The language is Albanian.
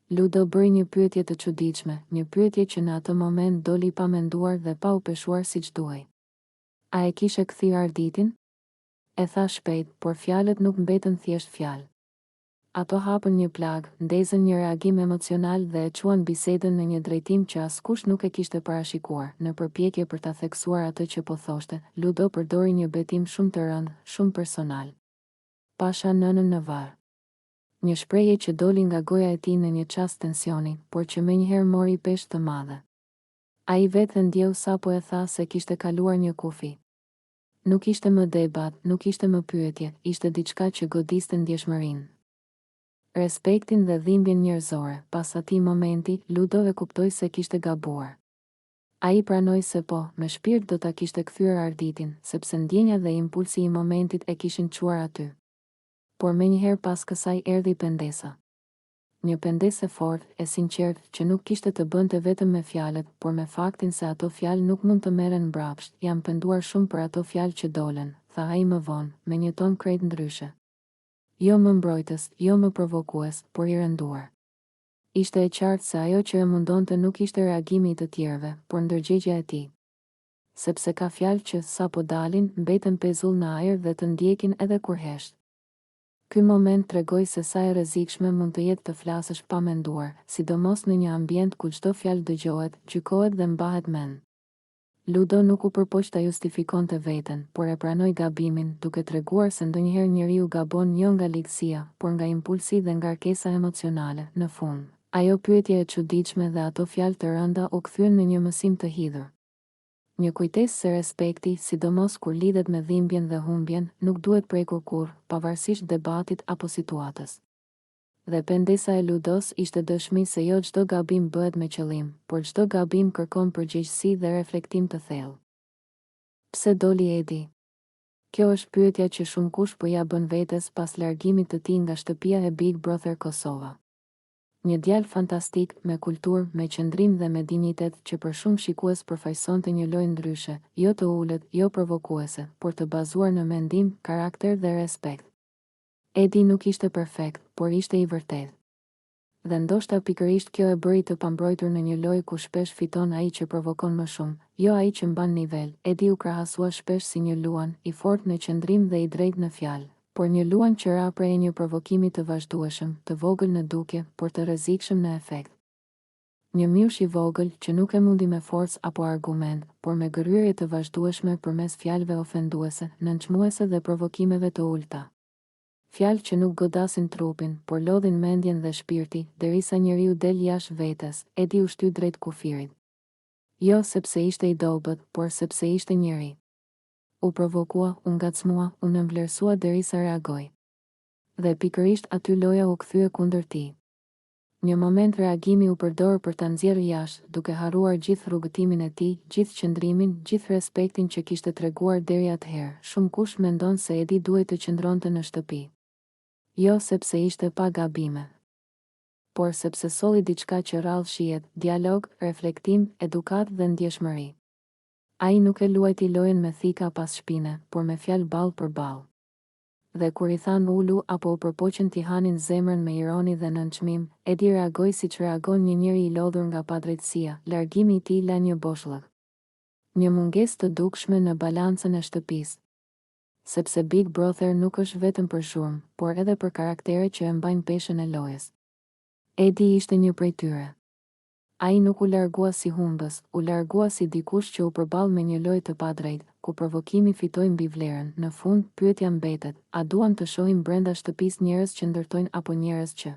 Ludo bëri një pyetje të çuditshme, një pyetje që në atë moment doli pa menduar dhe pa u peshuar siç duhej. A e kishe kthyer arditin? E tha shpejt, por fjalët nuk mbetën thjesht fjalë. Ato hapën një plag, ndezën një reagim emocional dhe e quan bisedën në një drejtim që askush nuk e kishte parashikuar. Në përpjekje për ta theksuar atë që po thoshte, Ludo përdori një betim shumë të rëndë, shumë personal. Pasha nënën në varr. Një shprehje që doli nga goja e tij në një çast tensioni, por që menjëherë mori peshë të madhe. Ai vetë ndjeu sapo e tha se kishte kaluar një kufi. Nuk ishte më debat, nuk ishte më pyetje, ishte diçka që godiste ndjeshmërinë. Respektin dhe dhimbjen njerëzore. Pas atij momenti, Ludo e kuptoi se kishte gabuar. Ai pranoi se po, me shpirt do ta kishte kthyer arditin, sepse ndjenja dhe impulsi i momentit e kishin çuar aty. Por menjëherë pas kësaj erdhi pendesa. Një pendesë e fortë, e sinqertë, që nuk kishte të bënte vetëm me fjalët, por me faktin se ato fjalë nuk mund të merren mbrapsht. Jam penduar shumë për ato fjalë që dolen, tha ai më vonë, me një ton krejt ndryshe. Jo më mbrojtës, jo më provokues, por i rënduar. Ishte e qartë se ajo që e mundonte nuk ishte reagimi i të tjerëve, por ndërgjegjja e tij. Sepse ka fjalë që, sapo dalin, mbeten pezull në ajër dhe të ndjekin edhe kur hesht. Ky moment tregoi se sa e rrezikshme mund të jetë të flasësh pa menduar, sidomos në një ambient ku çdo fjalë dëgjohet, gjykohet dhe mbahet mend. Ludo nuk u përpoq ta justifikonte veten, por e pranoi gabimin, duke treguar se ndonjëherë njeriu gabon jo nga ligësia, por nga impulsi dhe ngarkesa emocionale. Në fund, ajo pyetje e çuditshme dhe ato fjalë të rënda u kthyen në një mësim të hidhur. Një kujtesë se respekti, sidomos kur lidhet me dhimbjen dhe humbjen, nuk duhet prekur kurrë, pavarësisht debatit apo situatës. Dhe pendesa e Ludos ishte dëshmi se jo çdo gabim bëhet me qëllim, por çdo gabim kërkon përgjegjësi dhe reflektim të thellë. Pse doli Edi? Kjo është pyetja që shumë kush po ja bën vetes pas largimit të tij nga shtëpia e Big Brother Kosova. Një djalë fantastik, me kulturë, me qëndrim dhe me dinjitet që për shumë shikues përfaqësonte një lojë ndryshe, jo të ulët, jo provokuese, por të bazuar në mendim, karakter dhe respekt. Edi nuk ishte perfekt, por ishte i vërtetë. Dhe ndoshta pikërisht kjo e bëri të pambrojtur në një lojë ku shpesh fiton ai që provokon më shumë, jo ai që mban nivel. Edi u krahasua shpesh si një luan, i fortë në qëndrim dhe i drejtë në fjalë, por një luan që ra prej një provokimi të vazhdueshëm, të vogël në dukje, por të rrezikshëm në efekt. Një mjush i vogël që nuk e mundi me forcë apo argument, por me gërryrje të vazhdueshme përmes fjalëve ofenduese, nënçmuese dhe provokimeve të ulta. Fjalë që nuk godasin trupin, por lodhin mendjen dhe shpirti, derisa njeriu del jashtë vetes. Edi u shty drejt kufirit. Jo sepse ishte i dobët, por sepse ishte njeri. U provokua, u ngacmua, u nënvlerësua derisa reagoi. Dhe pikërisht aty loja u kthye kundër tij. Një moment reagimi u përdor për ta nxjerrë jashtë, duke harruar gjithë rrugëtimin e tij, gjithë qëndrimin, gjithë respektin që kishte treguar deri atëherë. Shumë kush mendon se Edi duhej të qëndronte në shtëpi. Jo sepse ishte pa gabime, por sepse solli diçka që rrallë shihet, dialog, reflektim, edukat dhe ndjeshmëri. Ai nuk e luajti lojën me thika pas shpine, por me fjalë ballë për ballë. Dhe kur i than ulu apo u përpoqën t'i hanin zemrën me ironi dhe nënçmim, Edi reagoi siç reagon një njeri i lodhur nga padrejtësia. Largimi i tij la një boshllëk. Një mungesë të dukshme në balancën e shtëpisë. Sepse Big Brother nuk është vetëm për zhurmë, por edhe për karaktere që e mbajnë peshën e lojës. Edi ishte një prej tyre. Ai nuk u largua si humbës, u largua si dikush që u përball me një lojë të padrejtë, ku provokimi fitoi mbi vlerën. Në fund, pyetja mbetet: a duam të shohim brenda shtëpisë njerëz që ndërtojnë apo njerëz që